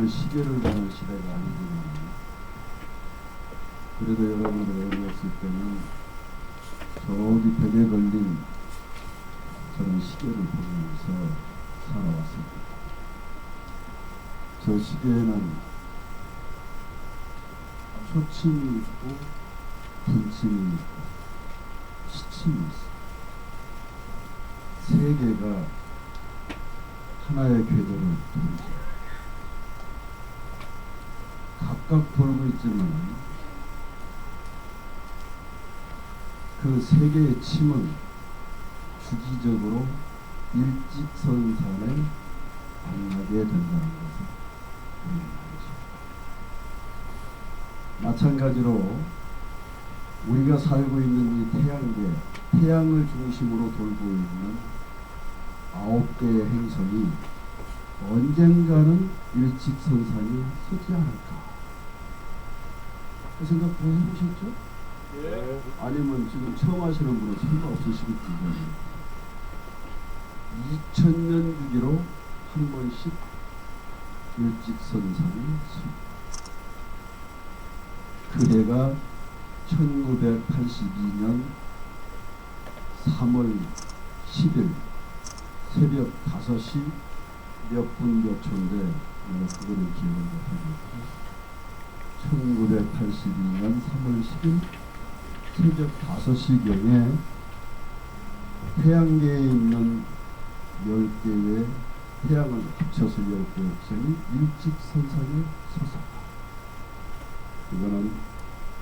정말 시계를 보는 시대가 아니지만 그래도 여러분들 어렸을 때는 저기 벽에 걸린 저런 시계를 보면서 살아왔습니다. 저 시계에는 초침이 있고 분침이 있고 시침이 있어요. 세 개가 하나의 궤도를 돌죠. 각각 돌고 있지만 그 세 개의 침은 주기적으로 일직선상에 만나게 된다는 것을 말이죠. 마찬가지로 우리가 살고 있는 이 태양계, 태양을 중심으로 돌고 있는 9개의 행성이 언젠가는 일직선상에 서지 않을까? 그 생각 더 해보셨죠? 예. 아니면 지금 처음 하시는 분은 생각 없으시겠군요. 2000년 주기로 한 번씩 일직선상에 그 해가 1982년 3월 10일 새벽 5시 몇 분 몇 초인데 내가 그거를 기억을 못하겠고 1982년 3월 10일 새벽 5시경에 태양계에 있는 10개의 태양을 합쳐서 10개의 행성이 일직선상에 섰었다. 이거는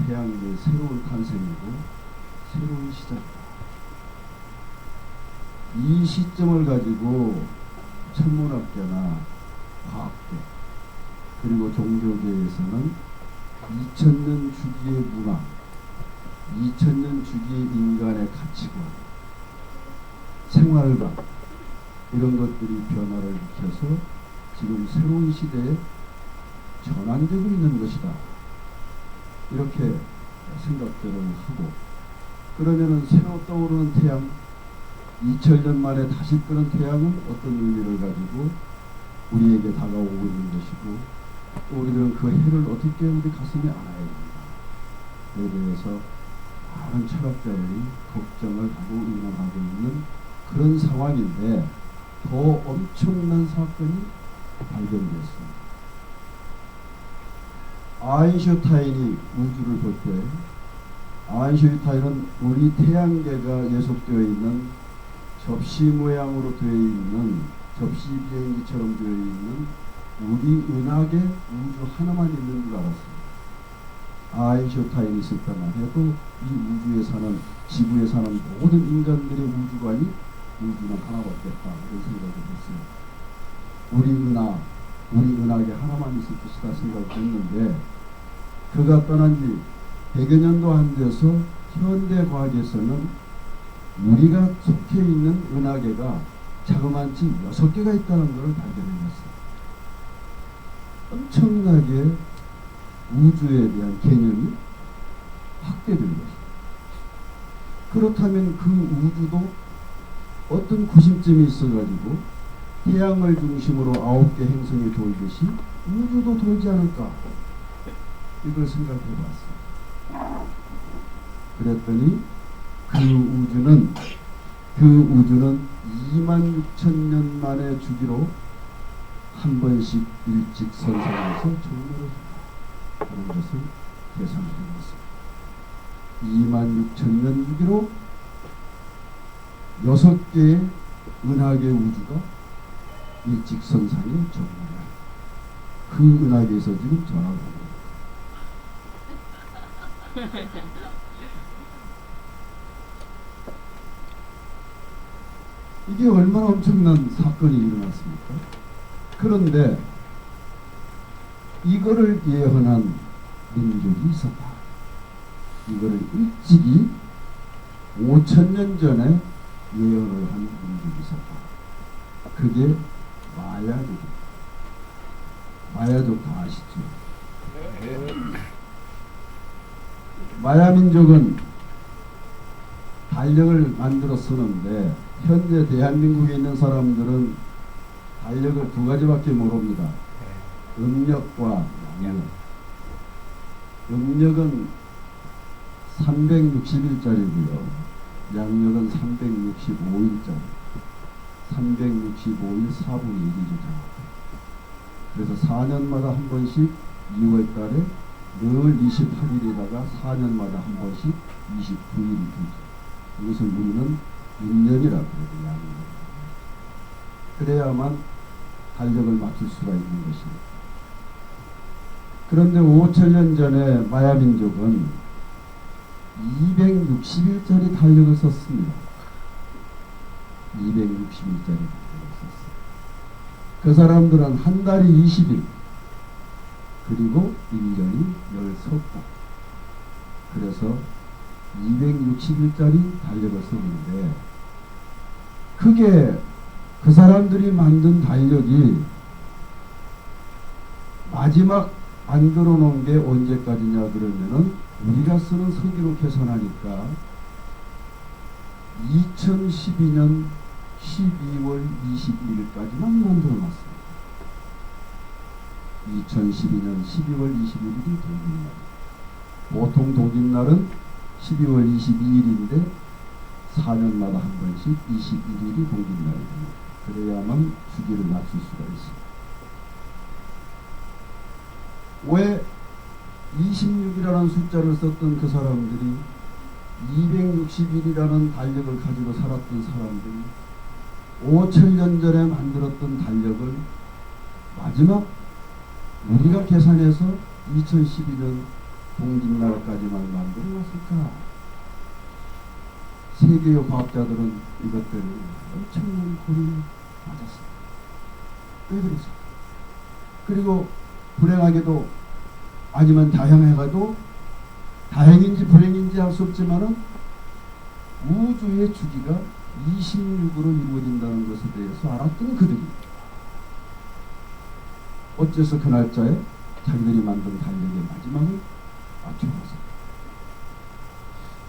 태양계의 새로운 탄생이고 새로운 시작이다. 이 시점을 가지고 천문학계나 과학계 그리고 종교계에서는 2000년 주기의 문화, 2000년 주기의 인간의 가치관, 생활관 이런 것들이 변화를 일으켜서 지금 새로운 시대에 전환되고 있는 것이다. 이렇게 생각들을 하고 그러면은 새로 떠오르는 태양 2000년 만에 다시 뜨는 태양은 어떤 의미를 가지고 우리에게 다가오고 있는 것이고 또 우리들은 그 해를 어떻게 우리 가슴에 안아야 되는가에 대해서 많은 철학자들이 걱정을 하고 의논하고 있는 그런 상황인데 더 엄청난 사건이 발견됐습니다. 아인슈타인이 우주를 볼 때 아인슈타인은 우리 태양계가 예속되어 있는 접시 모양으로 되어 있는 접시 비행기처럼 되어 있는 우리 은하계 우주 하나만 있는 줄 알았어요. 아인슈타인이 있을 때만 해도 이 우주에 사는 지구에 사는 모든 인간들의 우주관이 우주는 하나밖에 없다 이런 생각을 했어요. 우리 은하계 하나만 있을 것이다 생각을 했는데 그가 떠난 지 100여 년도 안 돼서 현대 과학에서는 우리가 속해 있는 은하계가 자그마치 6개가 있다는 것을 발견해냈어요. 엄청나게 우주에 대한 개념이 확대된 것입니다. 그렇다면 그 우주도 어떤 구심점이 있어가지고 태양을 중심으로 9개 행성이 돌듯이 우주도 돌지 않을까? 이걸 생각해봤어요. 그랬더니 그 우주는 26,000년 만의 주기로 한 번씩 일직선상에서 정렬을 하는 것을 계산해봤습니다. 26,000년 주기로 6개의 은하계 우주가 일직선상에 정렬을 그 은하계에서 지금 전화를 합니다. 이게 얼마나 엄청난 사건이 일어났습니까? 그런데 이거를 예언한 민족이 있었다. 이거를 일찍이 5000년 전에 예언을 한 민족이 있었다. 그게 마야족입니다. 마야족 다 아시죠? 마야 민족은 달력을 만들어 쓰는데 현재 대한민국에 있는 사람들은 달력을 2가지밖에 모릅니다. 음력과 양력. 음력은 360일짜리고요. 양력은 365일짜리. 365일 4분의 1이죠. 그래서 4년마다 한 번씩 2월 달에 늘 28일에다가 4년마다 한 번씩 29일이 되죠. 이것을 우리는 윤년이라고 그래요. 양년. 그래야만 달력을 맞출 수가 있는 것입니다. 그런데 5천년 전에 마야민족은 260일짜리 달력을 썼습니다. 260일짜리 달력을 썼어요. 그 사람들은 한 달이 20일, 그리고 1년이 13달. 그래서 260일짜리 달력을 썼는데, 그게 그 사람들이 만든 달력이 마지막 만들어 놓은 게 언제까지냐 그러면은 우리가 쓰는 서기로 계산하니까 2012년 12월 21일까지만 만들어 놨습니다. 2012년 12월 21일이 독립날. 보통 독립날은 12월 22일인데 4년마다 한 번씩 21일이 독립날입니다. 그래야만 주기를 맞출 수가 있습니다. 왜 26이라는 숫자를 썼던 그 사람들이 260일이라는 달력을 가지고 살았던 사람들이 5천년 전에 만들었던 달력을 마지막 우리가 계산해서 2012년 독립날까지만 만들어놨을까? 세계의 과학자들은 이것 때문에 엄청난 고민을 맞았습니다. 왜 그랬을까? 그리고 불행하게도 아니면 다행해가도 다행인지 불행인지 알 수 없지만은 우주의 주기가 26으로 이루어진다는 것에 대해서 알았던 그들이 어째서 그 날짜에 자기들이 만든 달력의 마지막을 맞춰놨을까?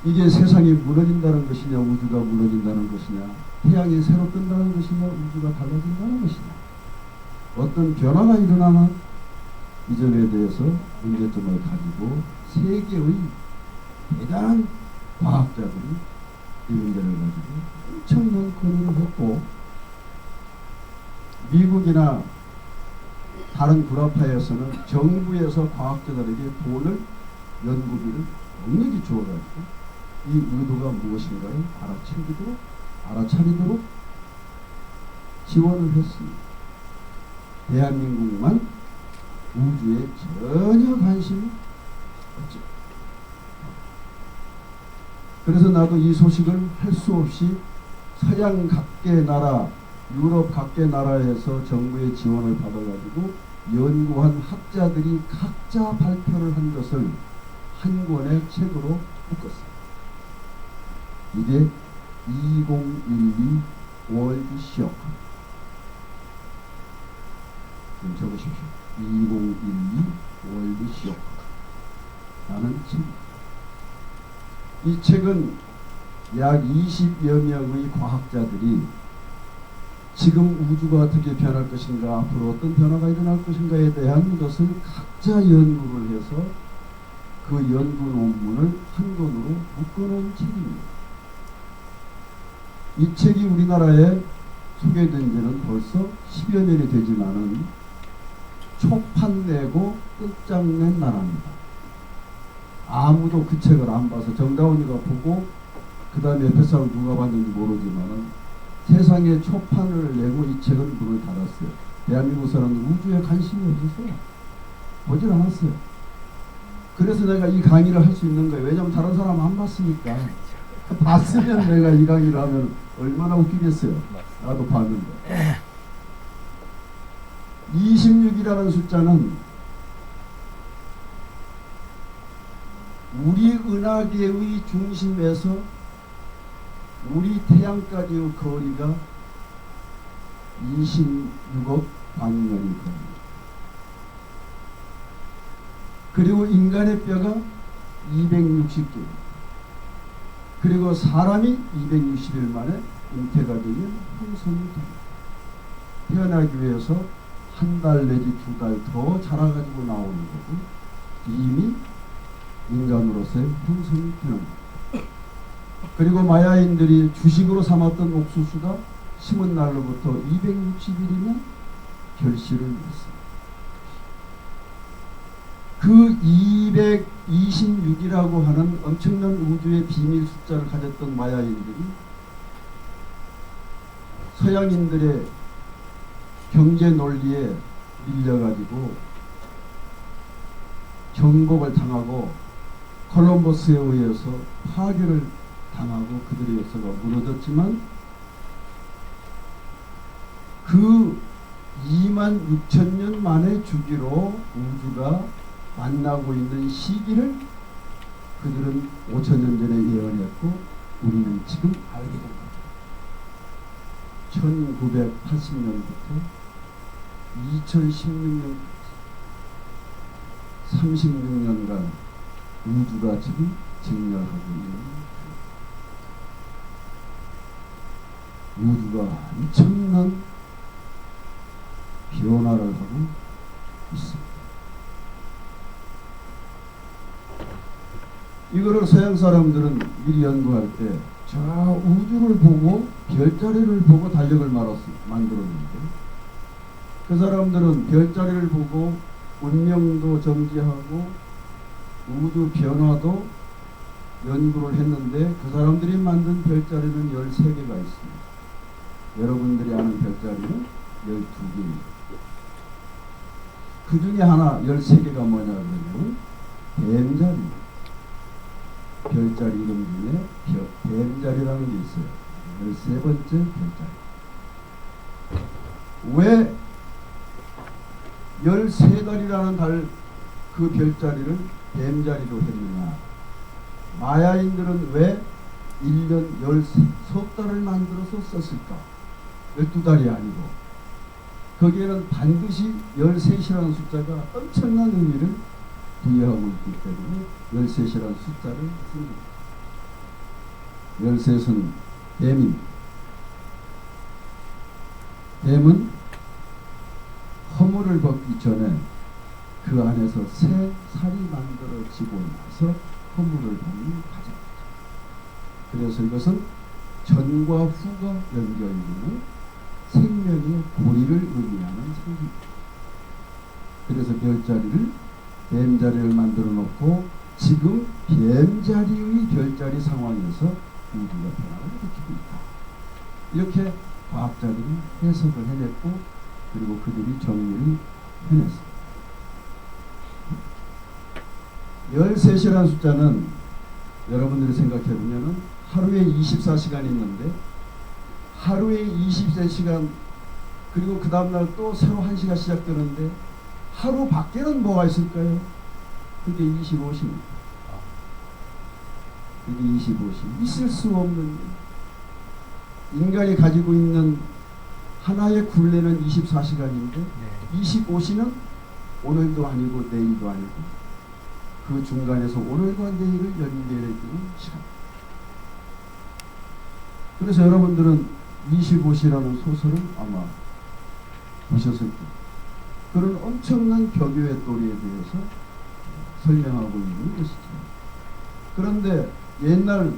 이게 세상이 무너진다는 것이냐, 우주가 무너진다는 것이냐, 태양이 새로 뜬다는 것이냐, 우주가 달라진다는 것이냐, 어떤 변화가 일어나는 이 점에 대해서 문제점을 가지고 세계의 대단한 과학자들이 이 문제를 가지고 엄청난 고민을 했고, 미국이나 다른 구라파에서는 정부에서 과학자들에게 돈을, 연구비를 넉넉히 주어가지고 이 의도가 무엇인가를 알아차리도록 지원을 했습니다. 대한민국만 우주에 전혀 관심이 없죠. 그래서 나도 이 소식을 할 수 없이 서양 각계 나라, 유럽 각계 나라에서 정부의 지원을 받아가지고 연구한 학자들이 각자 발표를 한 것을 한 권의 책으로 묶었습니다. 이게 2012 월드 쇼크. 좀 적으십시오. 2012 월드 쇼크 라는 책. 이 책은 약 20여 명의 과학자들이 지금 우주가 어떻게 변할 것인가, 앞으로 어떤 변화가 일어날 것인가에 대한 것을 각자 연구를 해서 그 연구 논문을 한 권으로 묶어놓은 책입니다. 이 책이 우리나라에 소개된 지는 벌써 10여 년이 되지만은 초판 내고 끝장낸 나라입니다. 아무도 그 책을 안 봐서 정다운이가 보고 그 다음에 옆에 사람 누가 봤는지 모르지만은 세상에 초판을 내고 이 책은 문을 닫았어요. 대한민국 사람은 우주에 관심이 없었어요. 보질 않았어요. 그래서 내가 이 강의를 할 수 있는 거예요. 왜냐하면 다른 사람 안 봤으니까. 봤으면 내가 이 강의를 하면 얼마나 웃기겠어요. 나도 봤는데. 26이라는 숫자는 우리 은하계의 중심에서 우리 태양까지의 거리가 26억 광년일 겁니다. 그리고 인간의 뼈가 260개, 그리고 사람이 260일 만에 잉태가 되면 형성이 됩니다. 태어나기 위해서 한 달 내지 두 달 더 자라가지고 나오는 거고 이미 인간으로서의 형성이 되는 거예요. 그리고 마야인들이 주식으로 삼았던 옥수수가 심은 날로부터 260일이면 결실을 맺습니다. 그 226이라고 하는 엄청난 우주의 비밀 숫자를 가졌던 마야인들이 서양인들의 경제 논리에 밀려가지고 정복을 당하고 콜럼버스에 의해서 파괴를 당하고 그들의 역사가 무너졌지만 그 26,000년 만의 주기로 우주가 만나고 있는 시기를 그들은 5,000년 전에 예언했고 우리는 지금 알게 된 겁니다. 1980년부터 2016년 36년간 우주가 지금 직렬하고 있는 우주가 엄청난 변화를 하고 있습니다. 이거를 서양 사람들은 미리 연구할 때 저 우주를 보고 별자리를 보고 달력을 만들었는데 그 사람들은 별자리를 보고 운명도 정지하고 우주 변화도 연구를 했는데 그 사람들이 만든 별자리는 13개가 있습니다. 여러분들이 아는 별자리는 12개입니다. 그 중에 하나 13개가 뭐냐 그러면 뱀자리입니다. 별자리 이름 중에 뱀자리라는 게 있어요. 13번째 별자리. 왜 13달이라는 그 별자리를 뱀자리로 했느냐. 마야인들은 왜 1년 13달을 만들어서 썼을까? 12달이 아니고 거기에는 반드시 13이라는 숫자가 엄청난 의미를 부여하고 있기 때문에 13이라는 숫자를 씁니다. 13은 뱀입니다. 뱀은 허물을 벗기 전에 그 안에서 새 살이 만들어지고 나서 허물을 벗는 과정이죠. 그래서 이것은 전과 후가 연결되는 생명의 고리를 의미하는 상징입니다. 그래서 별자리를 뱀자리를 만들어 놓고 지금 뱀자리의 별자리 상황에서 우주가 변화를 일으키고 있다. 이렇게 과학자들이 해석을 해냈고 그리고 그들이 정리를 해냈습니다. 13이라는 숫자는 여러분들이 생각해 보면은 하루에 24시간이 있는데 하루에 24시간 그리고 그 다음날 또 새로 1시가 시작되는데 하루 밖에는 뭐가 있을까요? 그게 25시입니다. 그게 25시. 있을 수 없는 인간이 가지고 있는 하나의 굴레는 24시간인데 25시는 오늘도 아니고 내일도 아니고 그 중간에서 오늘과 내일을 연결해주는 시간. 그래서 여러분들은 25시라는 소설을 아마 보셨을 거예요. 그런 엄청난 격유의 또리에 대해서 설명하고 있는 것이죠. 그런데 옛날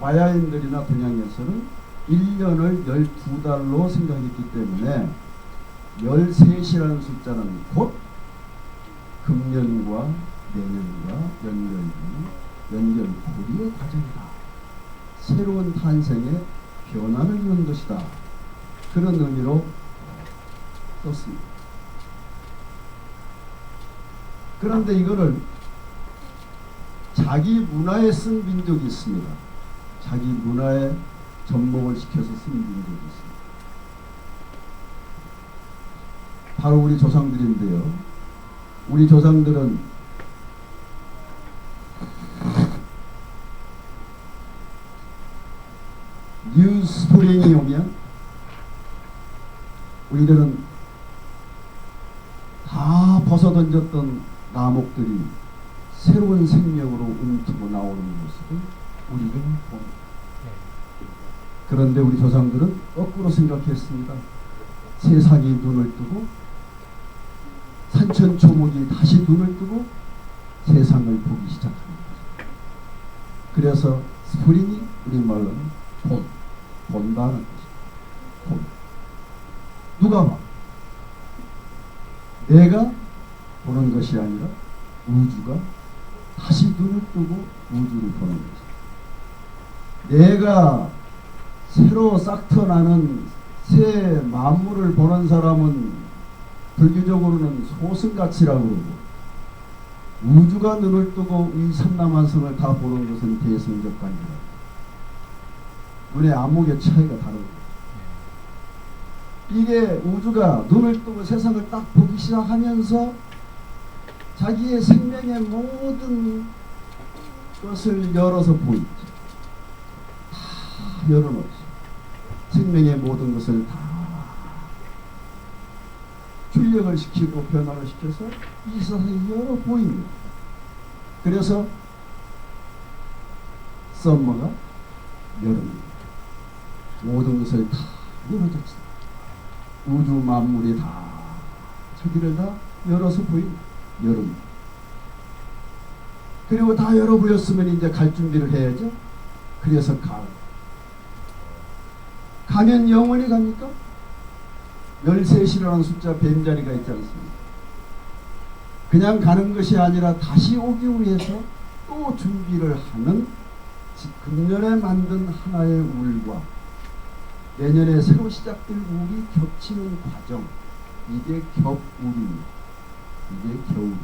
마야인들이나 동양에서는 1년을 12달로 생각했기 때문에 13이라는 숫자는 곧 금년과 내년과 연결고리의 과정이다. 새로운 탄생의 변화를 이룬 것이다. 그런 의미로 썼습니다. 그런데 이거를 자기 문화에 쓴 민족이 있습니다. 자기 문화에 접목을 시켜서 쓴 민족이 있습니다. 바로 우리 조상들인데요. 우리 조상들은 뉴 스프링이 오면 우리들은 다 벗어던졌던 나목들이 새로운 생명으로 움트고 나오는 모습을 우리가 봅니다. 그런데 우리 조상들은 거꾸로 생각했습니다. 세상이 눈을 뜨고 산천초목이 다시 눈을 뜨고 세상을 보기 시작합니다. 그래서 스프링이 우리말로는 본다는 것이죠. 본. 누가 봐? 내가 보는 것이 아니라 우주가 다시 눈을 뜨고 우주를 보는 것이죠. 내가 새로 싹 터나는 새 만물을 보는 사람은 불교적으로는 소승가치라고 그러고, 우주가 눈을 뜨고 이 삼남한성을 다 보는 것은 대승적관이라고. 눈의 안목의 차이가 다른 거예요. 이게 우주가 눈을 뜨고 세상을 딱 보기 시작하면서 자기의 생명의 모든 것을 열어서 보이죠. 다 열어놓죠. 생명의 모든 것을 다 출력을 시키고 변화를 시켜서 이 세상에 열어 보입니다. 그래서 썸머가 여름입니다. 모든 것을 다 열어줬습니다. 우주 만물이 다 저기를 다 열어서 보입니다. 여름. 그리고 다 열어 보였으면 이제 갈 준비를 해야죠. 그래서 가면 영원히 갑니까? 13이라는 숫자 뱀자리가 있지 않습니까? 그냥 가는 것이 아니라 다시 오기 위해서 또 준비를 하는 금년에 만든 하나의 울과 내년에 새로 시작될 울이 겹치는 과정, 이게 겹울입니다. 이게 겨울이죠.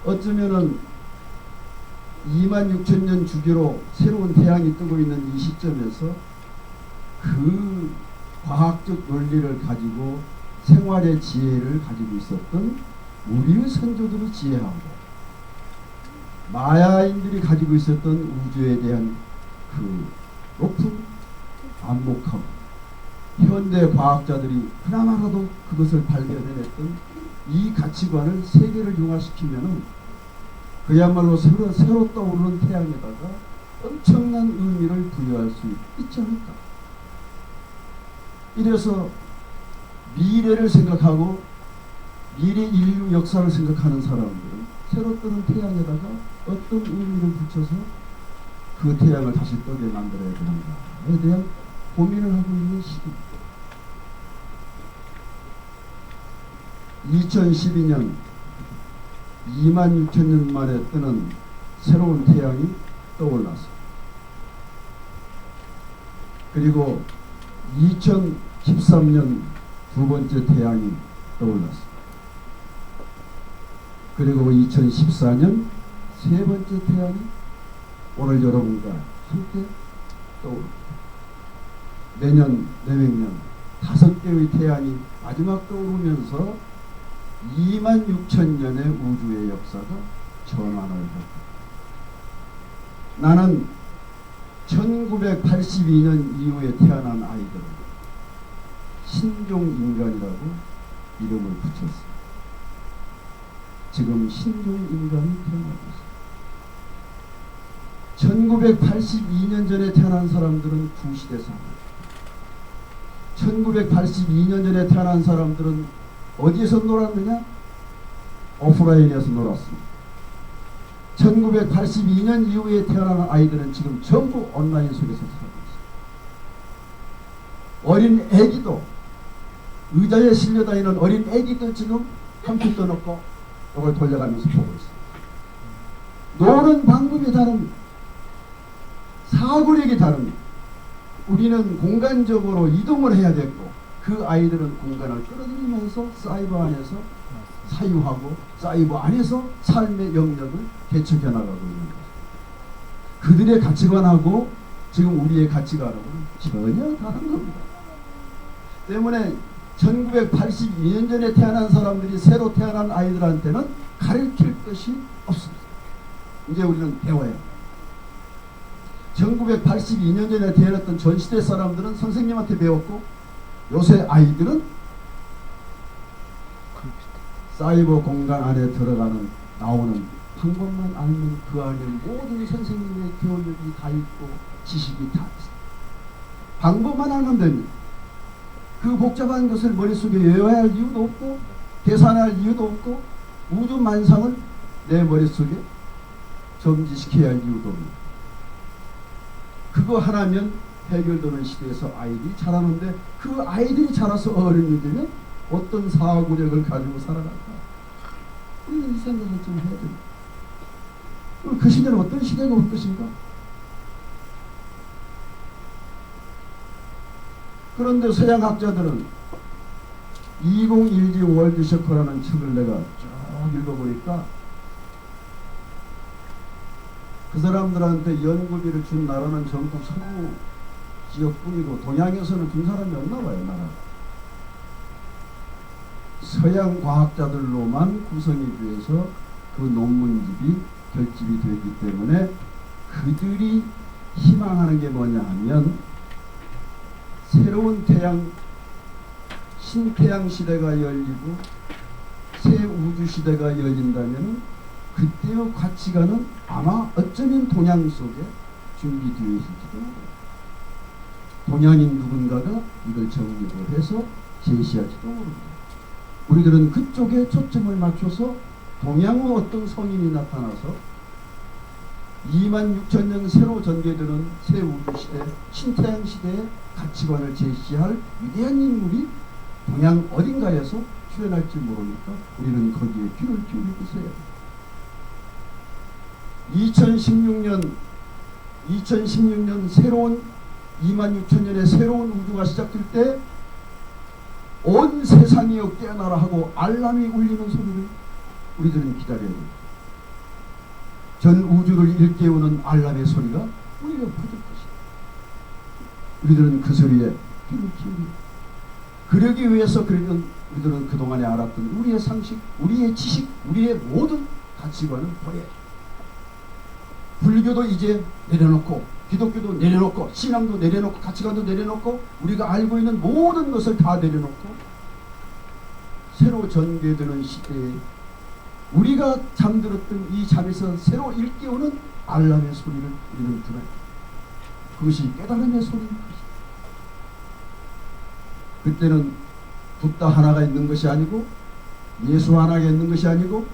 어쩌면은 26,000년 주기로 새로운 태양이 뜨고 있는 이 시점에서 그 과학적 논리를 가지고 생활의 지혜를 가지고 있었던 우리의 선조들의 지혜하고 마야인들이 가지고 있었던 우주에 대한 그 높은 안목하고 현대 과학자들이 그나마라도 그것을 발견해냈던 이 가치관을 세계를 융화시키면은 그야말로 새로 떠오르는 태양에다가 엄청난 의미를 부여할 수 있지 않을까. 이래서 미래를 생각하고 미래 인류 역사를 생각하는 사람들은 새로 뜨는 태양에다가 어떤 의미를 붙여서 그 태양을 다시 뜨게 만들어야 되는가에 대한 고민을 하고 있는 시기입니다. 2012년 26,000년 만에 뜨는 새로운 태양이 떠올랐습니다. 그리고 2013년 두 번째 태양이 떠올랐습니다. 그리고 2014년 세 번째 태양이 오늘 여러분과 함께 떠오릅니다. 내년, 내후년 5개의 태양이 마지막 떠오르면서 26,000년의 우주의 역사가 전환을 했다. 나는 1982년 이후에 태어난 아이들은 신종인간이라고 이름을 붙였습니다. 지금 신종인간이 태어나고 있습니다. 1982년 전에 태어난 사람들은 구시대 사람. 1982년 전에 태어난 사람들은 어디에서 놀았느냐? 오프라인에서 놀았습니다. 1982년 이후에 태어난 아이들은 지금 전부 온라인 속에서 살고 있습니다. 어린 애기도, 의자에 실려다니는 어린 애기도 지금 컴퓨터 놓고 이걸 돌려가면서 보고 있습니다. 노는 방법이 다릅니다. 사고력이 다릅니다. 우리는 공간적으로 이동을 해야 되고 그 아이들은 공간을 끌어들이면서 사이버 안에서 사유하고 사이버 안에서 삶의 영역을 개척해 나가고 있는 것입니다. 그들의 가치관하고 지금 우리의 가치관하고는 전혀 다른 겁니다. 때문에 1982년 전에 태어난 사람들이 새로 태어난 아이들한테는 가르칠 것이 없습니다. 이제 우리는 배워야 합니다. 1982년 전에 태어났던 전시대 사람들은 선생님한테 배웠고 요새 아이들은 사이버 공간 안에 들어가는 나오는 방법만 알면 그 안에 모든 선생님의 교육이 다 있고 지식이 다 있습니다. 방법만 알면 됩니다. 그 복잡한 것을 머릿속에 외워야 할 이유도 없고 계산할 이유도 없고 우주 만상을 내 머릿속에 점지시켜야 할 이유도 없는, 그거 하나면 해결되는 시대에서 아이들이 자라는데, 그 아이들이 자라서 어른이 되면 어떤 사고력을 가지고 살아갈까? 우리는 이 생각을 좀 해야 됩니다. 그 시대는 어떤 시대가 올 것인가? 그런데 서양 학자들은 2012 월드셔커라는 책을 내가 쭉 읽어보니까 그 사람들한테 연구비를 준 나라는 전부 서구 지역뿐이고 동양에서는 준 사람이 없나 봐요. 나라 서양 과학자들로만 구성이 돼서 그 논문집이 결집이 되기 때문에 그들이 희망하는 게 뭐냐 하면, 새로운 태양, 신태양 시대가 열리고 새 우주 시대가 열린다면 그때의 가치관은 아마 어쩌면 동양 속에 준비되어 있을지도 모릅니다. 동양인 누군가가 이걸 정립을 해서 제시할지도 모릅니다. 우리들은 그쪽에 초점을 맞춰서 동양의 어떤 성인이 나타나서 26,000년 새로 전개되는 새 우주 시대, 신태양 시대의 가치관을 제시할 위대한 인물이 동양 어딘가에서 출현할지 모르니까 우리는 거기에 귀를 기울이고 있어야 합니다. 2016년 새로운 26,000년의 새로운 우주가 시작될 때 온 세상이 깨어나라 하고 알람이 울리는 소리를 우리들은 기다려야 됩니다. 전 우주를 일깨우는 알람의 소리가 우리가 퍼질 것이다. 우리들은 그 소리에 귀를 기울이고, 그러기 위해서 우리들은 그동안에 알았던 우리의 상식, 우리의 지식, 우리의 모든 가치관을 버려야 합니다. 불교도 이제 내려놓고, 기독교도 내려놓고, 신앙도 내려놓고, 가치관도 내려놓고, 우리가 알고 있는 모든 것을 다 내려놓고 새로 전개되는 시대에 우리가 잠들었던 이 잠에서 새로 일깨우는 알람의 소리를 우리는 들어야 합니다. 그것이 깨달음의 소리인 것이다. 그때는 붓다 하나가 있는 것이 아니고 예수 하나가 있는 것이 아니고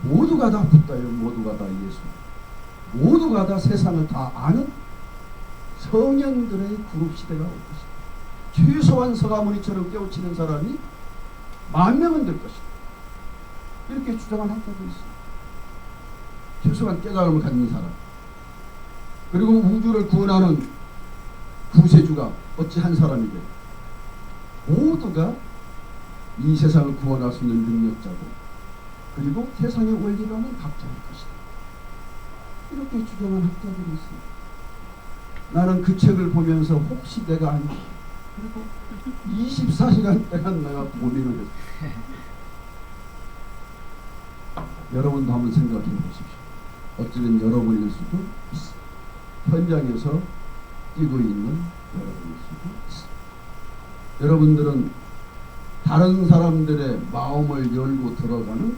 모두가 다 붓다요, 모두가 다 예수, 모두가 다 세상을 다 아는 성현들의 그룹 시대가 올 것이다. 최소한 서가모니처럼 깨우치는 사람이 10,000명은 될 것이다. 이렇게 주장한 학자도 있습니다. 최소한 깨달음을 가진 사람. 그리고 우주를 구원하는 구세주가 어찌 한 사람이게, 모두가 이 세상을 구원할 수 있는 능력자고, 그리고 세상의 원리라는 각자일 것이다. 이렇게 주장한 학자들이 있습니다. 나는 그 책을 보면서 혹시 내가 아니고, 그리고 24시간 동안 내가 고민을 했어요. 여러분도 한번 생각해 보십시오. 어쩌면 여러분일 수도 있어. 현장에서 뛰고 있는 여러분일 수도 있어. 여러분들은 다른 사람들의 마음을 열고 들어가는,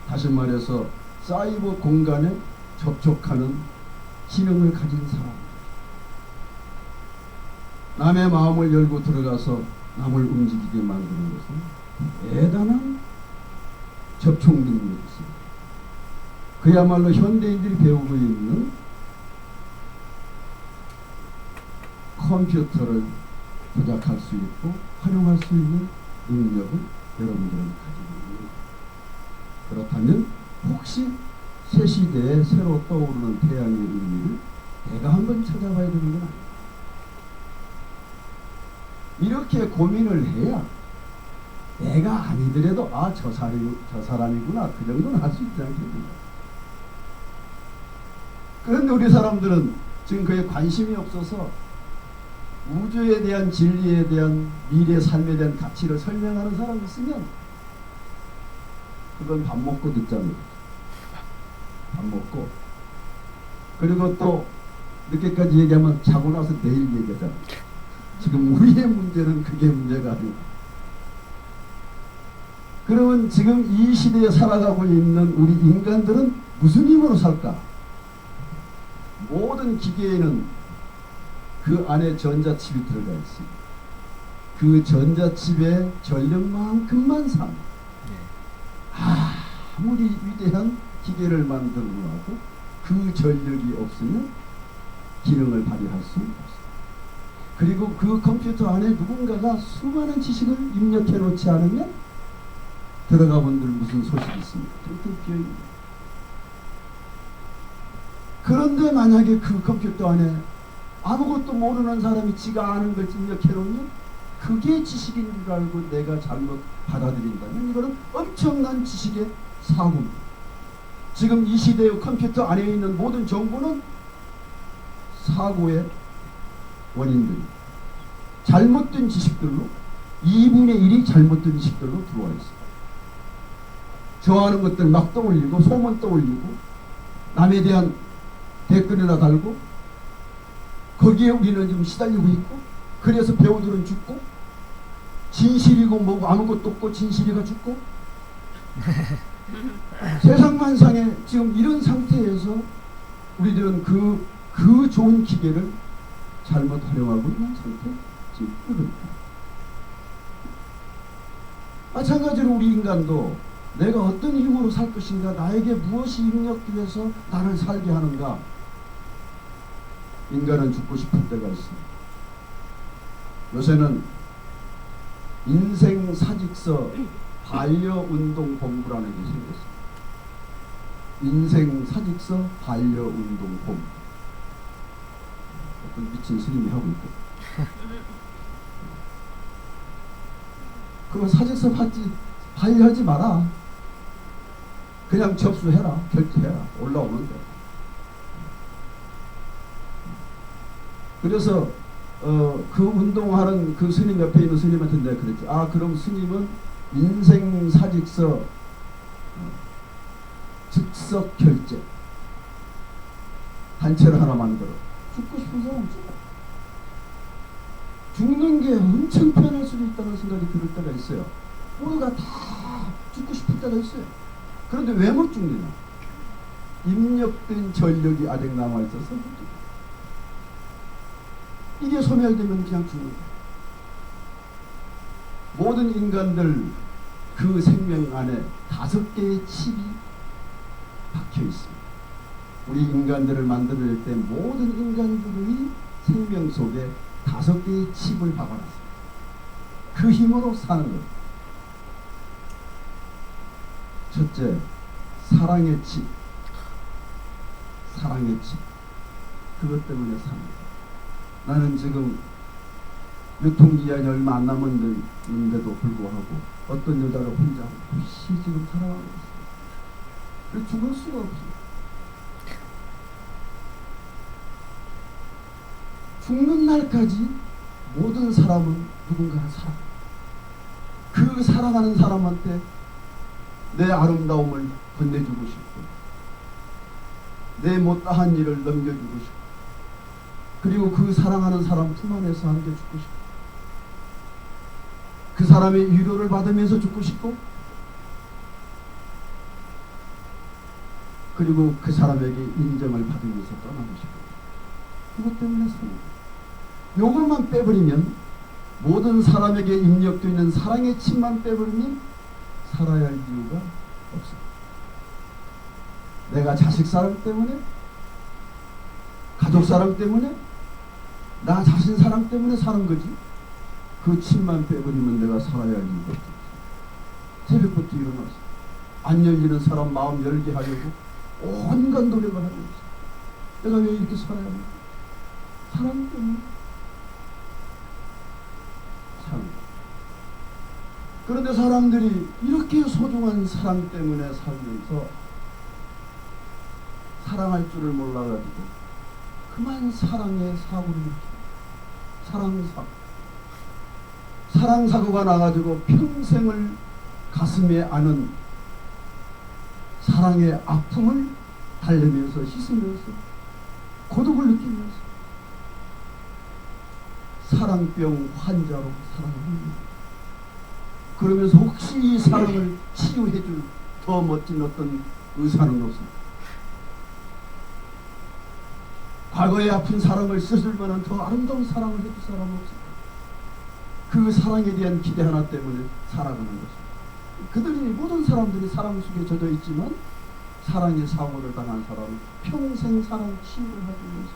다시 말해서 사이버 공간에 접촉하는 지능을 가진 사람. 남의 마음을 열고 들어가서 남을 움직이게 만드는 것은 대단한 접촉 능력이 있습니다. 그야말로 현대인들이 배우고 있는 컴퓨터를 조작할 수 있고 활용할 수 있는 능력을 여러분들은 가지고 있습니다. 그렇다면 혹시 새 시대에 새로 떠오르는 태양의 의미를 내가 한번 찾아봐야 되는 건 아닙니다. 이렇게 고민을 해야 내가 아니더라도 저 사람이구나, 그 정도는 할 수 있지 않겠는가. 그런데 우리 사람들은 지금 그에 관심이 없어서 우주에 대한 진리에 대한 미래 삶에 대한 가치를 설명하는 사람이 있으면 그건 밥 먹고 듣자는 거죠. 밥 먹고, 그리고 또 늦게까지 얘기하면 자고 나서 내일 얘기하잖아. 지금 우리의 문제는 그게 문제가 아니고, 그러면 지금 이 시대에 살아가고 있는 우리 인간들은 무슨 힘으로 살까? 모든 기계에는 그 안에 전자칩이 들어가 있습니다. 그 전자칩의 전력만큼만 삽니다. 아무리 위대한 기계를 만들어도 그 전력이 없으면 기능을 발휘할 수 없습니다. 그리고 그 컴퓨터 안에 누군가가 수많은 지식을 입력해 놓지 않으면 들어가 본들 무슨 소식이 있습니까? 텅텅 비어있습니다. 그런데 만약에 그 컴퓨터 안에 아무것도 모르는 사람이 지가 아는 걸 입력해 놓으면 그게 지식인 줄 알고 내가 잘못 받아들인다면 이거는 엄청난 지식의 사고입니다. 지금 이 시대의 컴퓨터 안에 있는 모든 정보는 사고의 원인들입니다. 잘못된 지식들로 2분의 1이 잘못된 지식들로 들어와 있습니다. 좋아하는 것들 막 떠올리고 소문 떠올리고 남에 대한 댓글이나 달고 거기에 우리는 좀 시달리고 있고 그래서 배우들은 죽고 진실이고 뭐고 아무것도 없고 진실이가 죽고 세상만상에 지금 이런 상태에서 우리들은 그 좋은 기계를 잘못 활용하고 있는 상태입니다. 마찬가지로 우리 인간도 내가 어떤 힘으로 살 것인가, 나에게 무엇이 입력돼서 나를 살게 하는가. 인간은 죽고 싶을 때가 있습니다. 요새는 인생 사직서 반려운동 본부라는 게 생겼습니다. 인생 사직서 반려운동 본부. 어떤 미친 스님이 하고 있고. 그거 사직서 반려하지 마라. 그냥 접수해라. 결제해라. 올라오는데. 그래서 그 운동하는 그 스님 옆에 있는 스님한테 내가 그랬지. 아, 그럼 스님은 인생 사직서 즉석 결제 단체를 하나 만들어. 죽고 싶은 사람 없어. 죽는 게 엄청 편할 수도 있다는 생각이 들 때가 있어요. 우리가 다 죽고 싶을 때가 있어요. 그런데 왜 못 죽느냐? 입력된 전력이 아직 남아있어서 못 죽어요. 이게 소멸되면 그냥 죽는 거예요. 모든 인간들 그 생명 안에 5개의 칩이 박혀 있습니다. 우리 인간들을 만들 때 모든 인간들의 생명 속에 5개의 칩을 박아놨습니다. 그 힘으로 사는 것. 첫째, 사랑의 칩. 사랑의 칩. 그것 때문에 삽니다. 나는 지금 유통기한이 얼마 안 남았는데도 불구하고 어떤 여자가 혼자 없이 지금 살아가고 있어요. 그래서 죽을 수가 없어요. 죽는 날까지 모든 사람은 누군가를 사랑해요. 그 사랑하는 사람한테 내 아름다움을 건네주고 싶고 내 못다한 일을 넘겨주고 싶고 그리고 그 사랑하는 사람 품 안에서 안겨 죽고 싶고 그 사람의 위로를 받으면서 죽고 싶고 그리고 그 사람에게 인정을 받으면서 떠나고 싶고 그것 때문에 사는 거예요. 요것만 빼버리면 모든 사람에게 입력되어 있는 사랑의 칩만 빼버리면 살아야 할 이유가 없어요. 내가 자식 사랑 때문에 가족 사랑 때문에 나 자신 사랑 때문에 사는 거지. 그 칩만 빼버리면 내가 살아야 할 이유가 없어. 새벽부터 일어나서 안 열리는 사람 마음 열게 하려고 온갖 노력을 하고 있어. 내가 왜 이렇게 살아야 하는가? 사랑 때문에. 사랑. 그런데 사람들이 이렇게 소중한 사랑 때문에 살면서 사랑할 줄을 몰라가지고 그만 사랑의 사고를 일으킵니다. 사랑사고. 사랑사고가 나가지고 평생을 가슴에 안은 사랑의 아픔을 달래면서 씻으면서 고독을 느끼면서 사랑병 환자로 살아갑니다. 그러면서 혹시 이 사랑을 치유해줄 더 멋진 어떤 의사는 없습니다. 과거에 아픈 사랑을 씻을 만한 더 아름다운 사랑을 해줄 사람은 없습니다. 그 사랑에 대한 기대 하나 때문에 살아가는 것입니다. 그들이 모든 사람들이 사랑 속에 젖어 있지만 사랑의 사고를 당한 사람은 평생 사랑 치유를 하기 위해서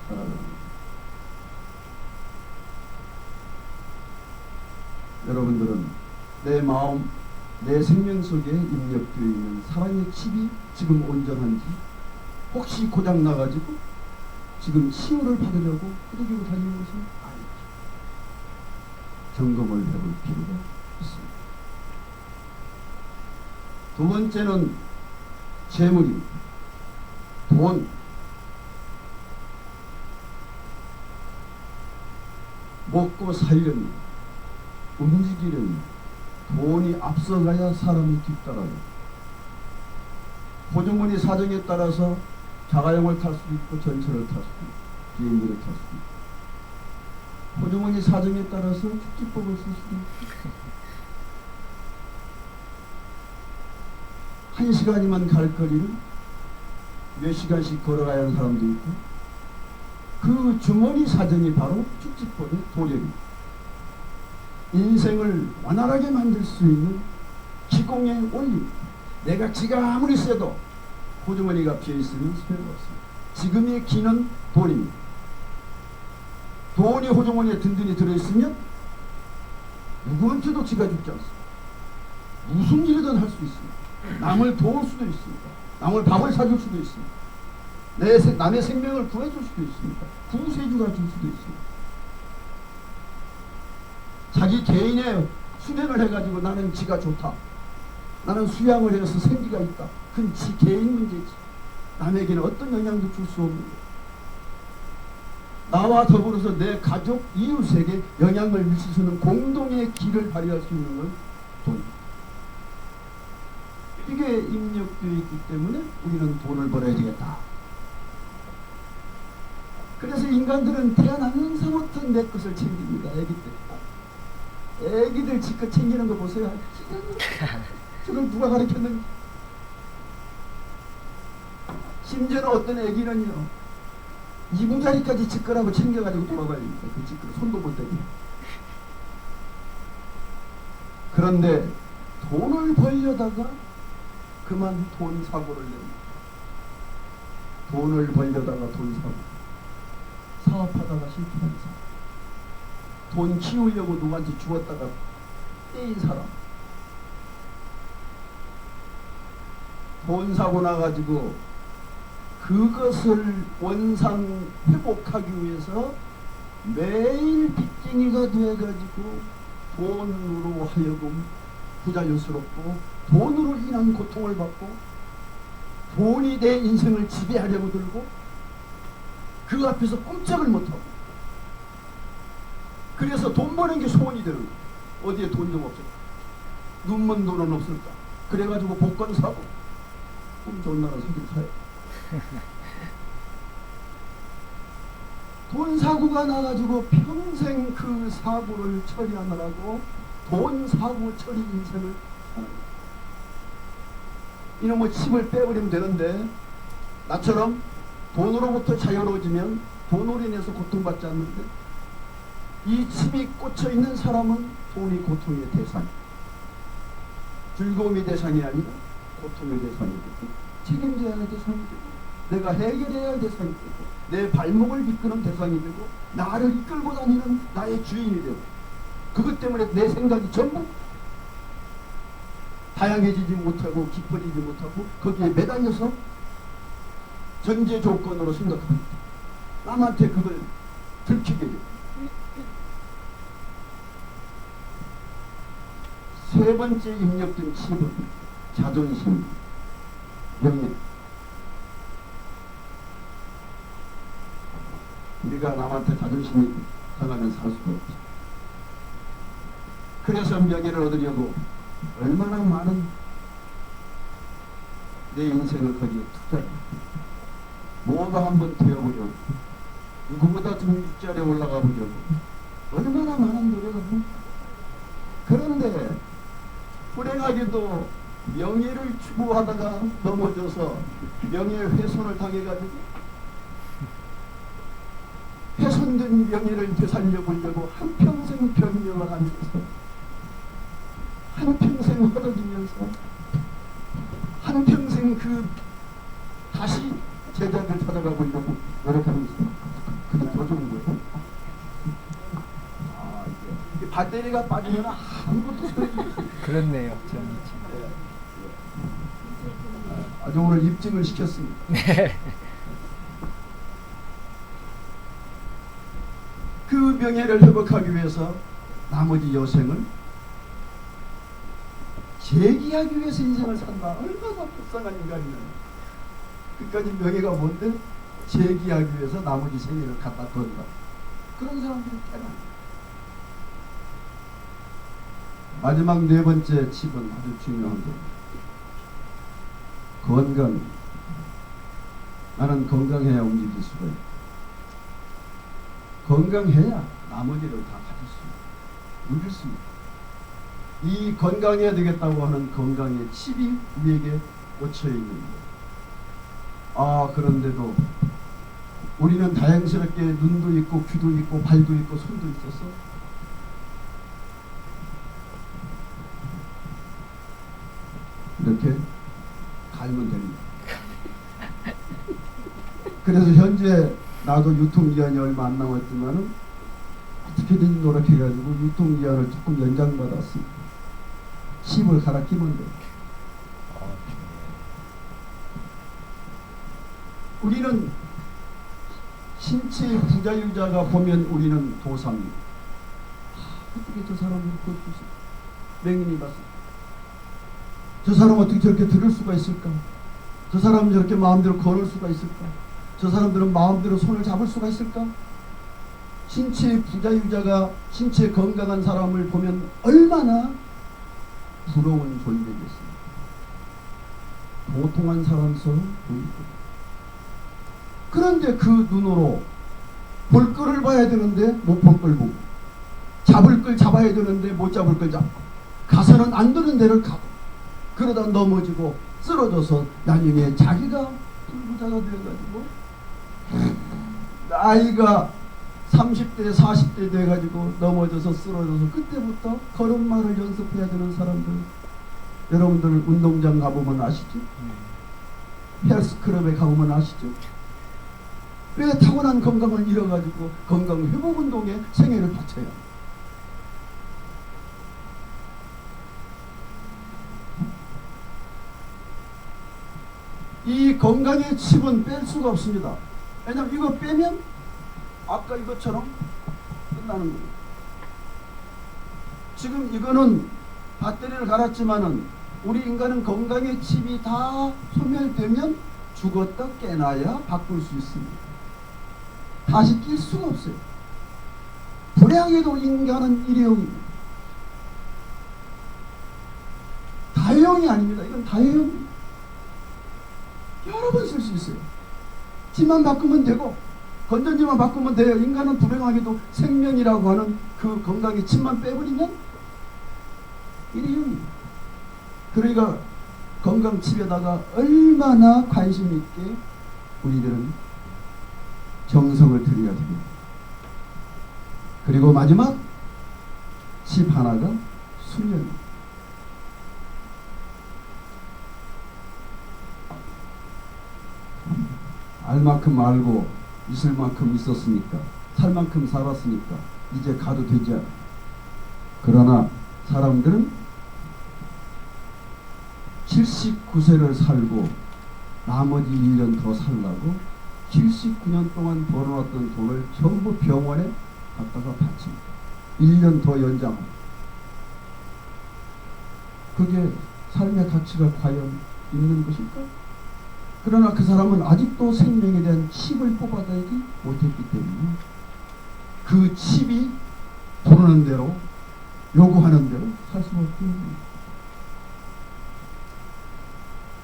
살아가는 겁니다. 여러분들은 내 마음, 내 생명 속에 입력되어 있는 사랑의 칩이 지금 온전한지, 혹시 고장 나가지고 지금 치유를 받으려고 후들기고 다니는 것은 아니죠. 점검을 해볼 필요가 있습니다. 두 번째는 재물입니다. 돈. 먹고 살려니, 움직이려니 돈이 앞서가야 사람이 뒤따라요. 호주머니 사정에 따라서 자가용을 탈 수도 있고 전철을 탈 수도 있고 비행기를 탈 수도 있고, 호주머니 사정에 따라서 축지법을 쓸 수도 있고, 1시간이면 갈 거리를 몇 시간씩 걸어가야 하는 사람도 있고, 그 주머니 사정이 바로 축지법의 도력입니다. 인생을 원활하게 만들 수 있는 기공의 원리입니다. 내가 기가 아무리 세도 호주머니가 비어있으면 소용이 없습니다. 지금의 기는 돈입니다. 돈이 호주머니에 든든히 들어있으면 누구한테도 기가 죽지 않습니다. 무슨 일이든 할 수 있습니다. 남을 도울 수도 있습니다. 남을 밥을 사줄 수도 있습니다. 남의 생명을 구해줄 수도 있습니다. 구세주가 줄 수도 있습니다. 자기 개인의 수련을 해가지고 나는 지가 좋다, 나는 수양을 해서 생기가 있다, 그건 지 개인 문제지. 남에게는 어떤 영향도 줄 수 없는 거예요. 나와 더불어서 내 가족, 이웃에게 영향을 미칠 수 있는 공동의 길을 발휘할 수 있는 건 돈입니다. 이게 입력되어 있기 때문에 우리는 돈을 벌어야 되겠다. 그래서 인간들은 태어나는 사부터 내 것을 챙깁니다. 애기 때. 애기들 지껏 챙기는 거 보세요. 저걸 누가 가르쳤는지. 심지어는 어떤 애기는요, 이부자리까지 지꺼라고 챙겨가지고 돌아다닙니다. 그 지꺼 손도 못 대게. 그런데 돈을 벌려다가 그만 돈 사고를 냅니다. 돈을 벌려다가 돈 사고, 사업하다가 실패한 사람, 돈 키우려고 누구한테 주었다가 떼인 사람, 돈 사고 나가지고 그것을 원상 회복하기 위해서 매일 빚쟁이가 돼가지고 돈으로 하여금 부자연스럽고 돈으로 인한 고통을 받고 돈이 내 인생을 지배하려고 들고 그 앞에서 꼼짝을 못하고, 그래서 돈 버는 게 소원이 되는 거야. 어디에 돈 좀 없을까? 눈먼 돈은 없을까? 그래가지고 복권 사고, 꿈 좋은 나라 사긴 사요. 돈 사고가 나가지고 평생 그 사고를 처리하느라고 돈 사고 처리 인생을 사는 거야. 이놈의 칩을 빼버리면 되는데, 나처럼 돈으로부터 자유로워지면 돈으로 인해서 고통받지 않는데, 이 칩이 꽂혀 있는 사람은 돈이 고통의 대상, 즐거움의 대상이 아니라 고통의 대상이 되고, 책임져야 할 대상이 되고, 내가 해결해야 할 대상이 되고, 내 발목을 이끄는 대상이 되고, 나를 이끌고 다니는 나의 주인이 되고, 그것 때문에 내 생각이 전부 다양해지지 못하고 깊어지지 못하고 거기에 매달려서 전제 조건으로 생각합니다. 남한테 그걸 들키게 돼요. 세 번째 입력된 칩은 자존심, 명예. 우리가 남한테 자존심이 상하면 살 수가 없죠. 그래서 명예를 얻으려고 얼마나 많은 내 인생을 거기에 투자해. 뭐가 한번 되어보려고, 누구보다 좀 윗자리에 올라가 보려고 얼마나 많은 노력을 합니까? 그런데 불행하게도 명예를 추구하다가 넘어져서 명예훼손을 당해가지고 훼손 손든 명예를 되살려보려고 한평생 변명을 하면서, 한평생 허덕이면서, 한평생 다시 제자들 찾아가 보려고 노력하면서 그게 더 좋은 거예요. 이게 배터리가 빠지면 아무것도 소용이 없어요. 그렇네요. 아주 오늘 입증을 시켰습니다. 네. 그 명예를 회복하기 위해서 나머지 여생을 재기하기 위해서 인생을 산다. 얼마나 불쌍한 인간이냐. 그까지 명예가 뭔데 재기하기 위해서 나머지 생애를 갖다 둔다. 그런 사람들이 꽤 많아요. 마지막 네 번째 칩은 아주 중요한 겁니다. 건강. 나는 건강해야 움직일 수가 있다. 건강해야 나머지를 다 가질 수 있다. 누릴 수 있다. 이 건강해야 되겠다고 하는 건강의 칩이 우리에게 꽂혀 있는 거예요. 그런데도 우리는 다행스럽게 눈도 있고 귀도 있고 발도 있고 손도 있어서 이렇게 갈면 됩니다. 그래서 현재 나도 유통기한이 얼마 안 남았지만은 어떻게든 노력해가지고 유통기한을 조금 연장받았습니다. 칩을 갈아 끼면 돼요. 우리는 신체 부자유자가 보면 우리는 도사입니다. 어떻게 저 사람을 볼 수 있을까? 맹인이 봤어. 저 사람 어떻게 저렇게 들을 수가 있을까? 저 사람은 저렇게 마음대로 걸을 수가 있을까? 저 사람들은 마음대로 손을 잡을 수가 있을까? 신체 부자유자가 신체 건강한 사람을 보면 얼마나 부러운 존재겠습니까? 보통한 사람처럼 보이고. 그런데 그 눈으로 볼 거를 봐야 되는데 못 볼 걸 보고, 잡을 걸 잡아야 되는데 못 잡을 걸 잡고, 가서는 안 되는 데를 가고, 그러다 넘어지고 쓰러져서 나중에 자기가 불구자가 되어가지고 나이가 30대 40대 돼가지고 넘어져서 쓰러져서 그때부터 걸음마를 연습해야 되는 사람들, 여러분들 운동장 가보면 아시죠? 헬스클럽에 가보면 아시죠? 왜 타고난 건강을 잃어가지고 건강 회복 운동에 생애를 바쳐야 합니다. 이 건강의 칩은 뺄 수가 없습니다. 왜냐하면 이거 빼면 아까 이것처럼 끝나는 거예요. 지금 이거는 배터리를 갈았지만은 우리 인간은 건강의 칩이 다 소멸되면 죽었다 깨나야 바꿀 수 있습니다. 다시 낄 수가 없어요. 불행해도 인간은 일회용입니다. 다회용이 아닙니다. 이건 다회용입니다. 여러 번 쓸 수 있어요. 칩만 바꾸면 되고 건전지만 바꾸면 돼요. 인간은 불행하게도 생명이라고 하는 그 건강의 칩만 빼버리면 일회용입니다. 그러니까 건강 칩에다가 얼마나 관심 있게 우리들은 정성을 들여야 됩니다. 그리고 마지막 칩 하나가 수면입니다. 알 만큼 알고 있을 만큼 있었으니까, 살 만큼 살았으니까 이제 가도 되지 않아. 그러나 사람들은 79세를 살고 나머지 1년 더 살라고 79년 동안 벌어놨던 돈을 전부 병원에 갖다가 바칩니다. 1년 더 연장합니다. 그게 삶의 가치가 과연 있는 것일까? 그러나 그 사람은 아직도 생명에 대한 칩을 뽑아내지 못했기 때문에 그 칩이 부르는 대로, 요구하는 대로 살 수밖에 없습니다.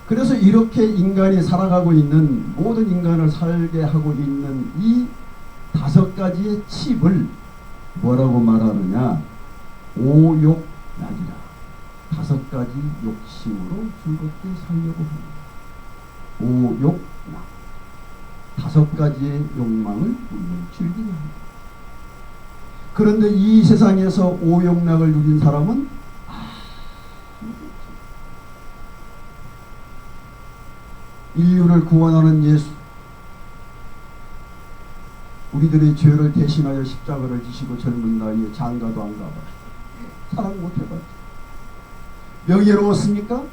그래서 이렇게 인간이 살아가고 있는, 모든 인간을 살게 하고 있는 이 5가지의 칩을 뭐라고 말하느냐? 오욕약이라. 5가지 욕심으로 즐겁게 살려고 합니다. 오욕약. 5가지의 욕망을 우리는 즐기려 합니다. 그런데 이 세상에서 오용락을 누린 사람은 인류를 구원하는 예수, 우리들의 죄를 대신하여 십자가를 지시고 젊은 나이에 장가도 안 가봐. 사랑 못 해봤지. 명예로웠습니까?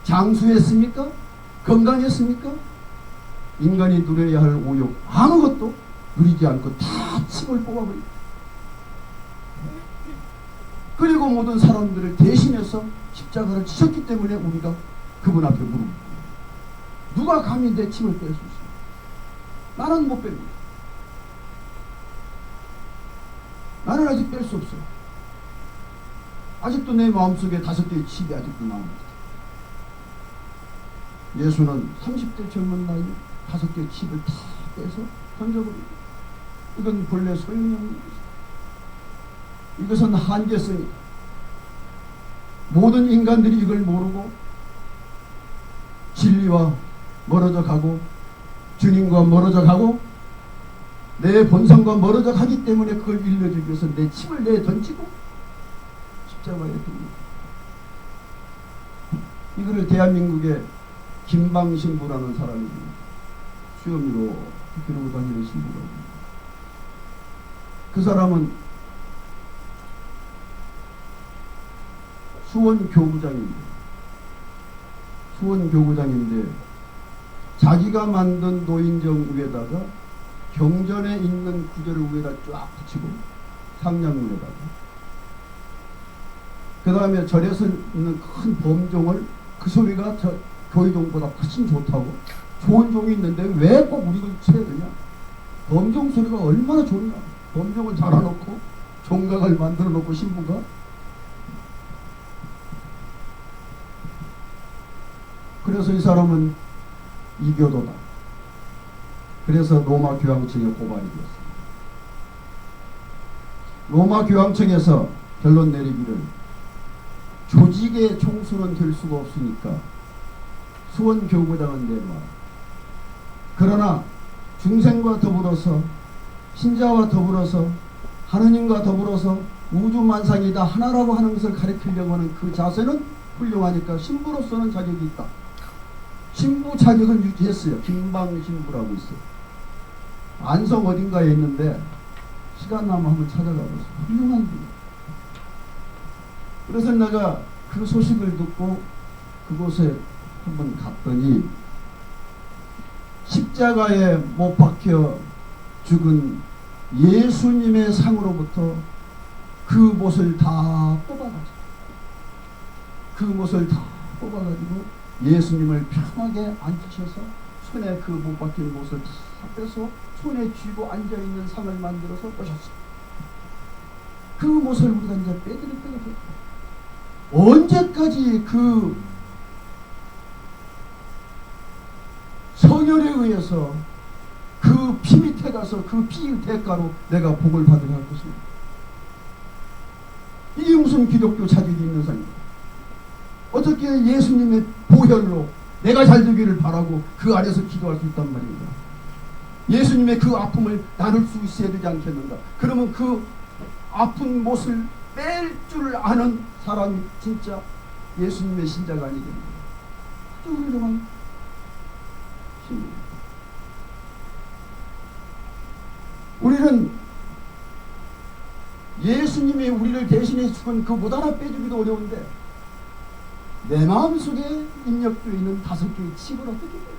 장수했습니까? 건강했습니까? 인간이 누려야 할 오욕 아무것도 누리지 않고 다 침을 뽑아버리고, 그리고 모든 사람들을 대신해서 십자가를 지셨기 때문에 우리가 그분 앞에 무릎 꿇고, 누가 감히 내 침을 뺄 수 있어요? 나는 못 뺍니다. 나는 아직 뺄 수 없어요. 아직도 내 마음속에 5개의 칩이 아직도 남아있어요. 예수는 30대 젊은 나이에 5개의 칩을 다 빼서 던져버리고, 이건 본래 소용이 없는 것입니다. 이것은 한계성이다. 모든 인간들이 이걸 모르고 진리와 멀어져 가고 주님과 멀어져 가고 내 본성과 멀어져 가기 때문에 그걸 일러주기 위해서 내 침을 내 던지고 십자가에 듭니다. 이거를 대한민국의 김방신부라는 사람이 수염으로 그러고 다니는 신부가 있습니다. 그 사람은 수원교구장입니다. 수원교구장인데 자기가 만든 노인정 위에다가 경전에 있는 구절을 위에다 쫙 붙이고 상냥문에다가, 그 다음에 절에서 있는 큰 범종을, 그 소리가 저 교회종보다 훨씬 좋다고, 좋은 종이 있는데 왜 꼭 우리가 쳐야 되냐, 범종 소리가 얼마나 좋냐, 범종을 달아놓고 종각을 만들어 놓고 신부가, 그래서 이 사람은 이교도다. 그래서 로마 교황청에 고발이 되었습니다. 로마 교황청에서 결론 내리기를 조직의 총수는 될 수가 없으니까 수원교구장은 내놔라. 그러나 중생과 더불어서 신자와 더불어서 하느님과 더불어서 우주만상이다 하나라고 하는 것을 가르치려고 하는 그 자세는 훌륭하니까 신부로서는 자격이 있다. 신부 자격은 유지했어요. 김방신부라고 있어요. 안성 어딘가에 있는데 시간 나면 한번 찾아가보세요. 훌륭한 분이에요. 그래서 내가 그 소식을 듣고 그곳에 한번 갔더니 십자가에 못 박혀 죽은 예수님의 상으로부터 그 못을 다 뽑아가지고, 그 못을 다 뽑아가지고 예수님을 편하게 앉히셔서 손에 그 못 박힌 못을 다 빼서 손에 쥐고 앉아있는 상을 만들어서 오셨어요. 그 못을 우리가 이제 빼드릴 때가 됐다. 언제까지 그 성혈에 의해서 그 피 밑에 가서 그 피 대가로 내가 복을 받으려 할 것입니다. 이게 무슨 기독교 자격이 있는 상입니까? 어떻게 예수님의 보혈로 내가 잘 되기를 바라고 그 안에서 기도할 수 있단 말입니다. 예수님의 그 아픔을 나눌 수 있어야 되지 않겠는가? 그러면 그 아픈 못을 뺄 줄 아는 사람이 진짜 예수님의 신자가 아니겠는가? 아주 훌륭한 신입니다. 우리는 예수님이 우리를 대신해 죽은 그 못 하나 빼주기도 어려운데 내 마음속에 입력되어 있는 5개의 칩을 어떻게 빼요?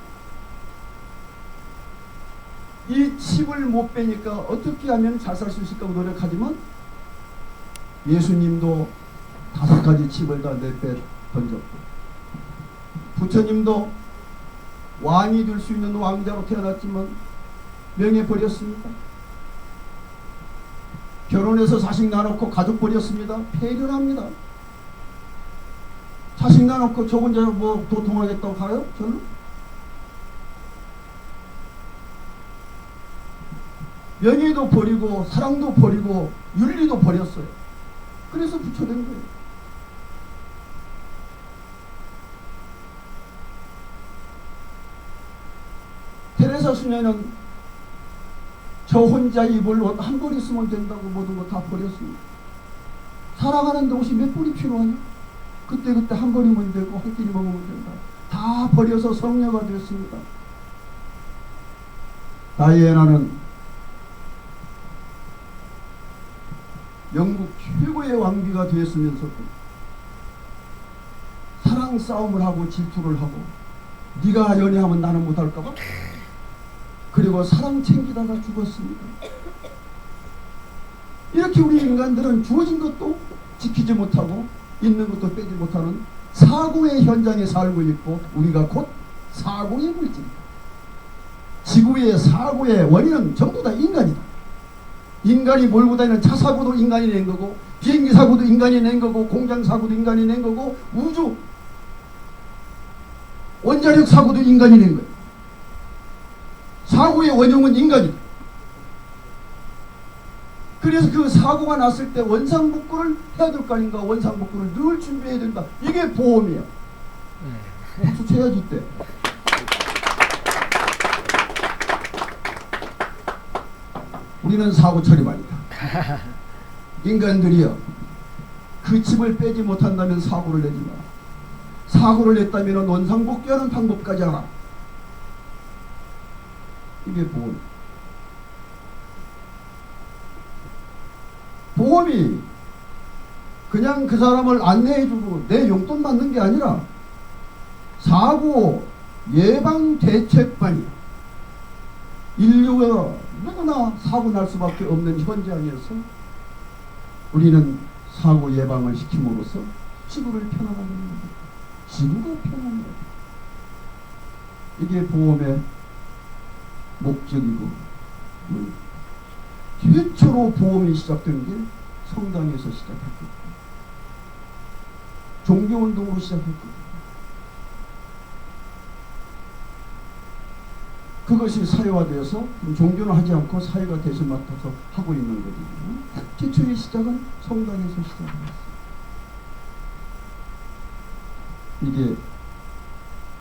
이 칩을 못 빼니까 어떻게 하면 잘 살 수 있을까 노력하지만 예수님도 5가지 칩을 다 내빼 던졌고, 부처님도 왕이 될 수 있는 왕자로 태어났지만 명예 버렸습니다. 결혼해서 자식 낳아놓고 가족 버렸습니다. 폐륜합니다. 자식 낳아놓고 저 혼자 뭐 도통하겠다고 가요? 저는? 명예도 버리고 사랑도 버리고 윤리도 버렸어요. 그래서 부처된 거예요. 테레사 수녀는 저 혼자 입을 옷 한 벌 있으면 된다고 모든 거 다 버렸습니다. 살아가는데 옷이 몇 벌이 필요하냐? 그때 한 벌이면 되고 한 끼니 먹으면 된다. 다 버려서 성녀가 됐습니다. 다이애나는 영국 최고의 왕비가 되었으면서도 사랑 싸움을 하고 질투를 하고 네가 연애하면 나는 못할까봐 그리고 사랑 챙기다가 죽었습니다. 이렇게 우리 인간들은 주어진 것도 지키지 못하고 있는 것도 빼지 못하는 사고의 현장에 살고 있고 우리가 곧 사고의 물질이다. 지구의 사고의 원인은 전부 다 인간이다. 인간이 몰고 다니는 차 사고도 인간이 낸 거고 비행기 사고도 인간이 낸 거고 공장 사고도 인간이 낸 거고 우주 원자력 사고도 인간이 낸 거예요. 사고의 원흉은 인간이다. 그래서 그 사고가 났을 때 원상복구를 해야 될 거 아닌가. 원상복구를 늘 준비해야 된다. 이게 보험이야. 박수 쳐야지 이때. 우리는 사고 처리반이다. 인간들이요. 그 칩을 빼지 못한다면 사고를 내지 마라. 사고를 냈다면 원상복귀하는 방법까지 알아. 이게 보험. 보험이 그냥 그 사람을 안내해주고 내 용돈 받는 게 아니라 사고 예방 대책반이야. 인류가 누구나 사고 날 수밖에 없는 현장에서 우리는 사고 예방을 시킴으로써 지구를 편안하게 하는 거다. 지구가 편안해야 돼. 이게 보험의 목적이고 최초로 보험이 시작된 게 성당에서 시작했거든요. 종교운동으로 시작했거든요. 그것이 사회화되어서 종교는 하지 않고 사회가 대신 맡아서 하고 있는 거거든요. 최초의 시작은 성당에서 시작했어요. 이게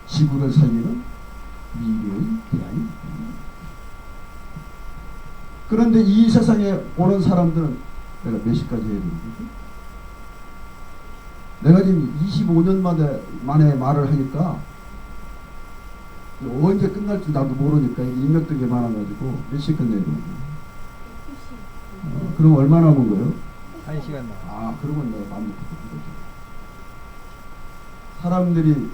지구를 살리는 미래의 대안입니다. 그런데 이 세상에 오는 사람들은 내가 몇 시까지 해야 되는 거지? 내가 지금 25년 만에 말을 하니까 언제 끝날지 나도 모르니까 인력들이 많아가지고 몇 시 끝내야 되는 거야? 그럼 얼마 남은 거예요? 1시간 남았어요. 아, 그러면 내가 마음이 바뀌거든. 사람들이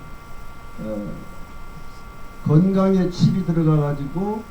건강에 칩이 들어가가지고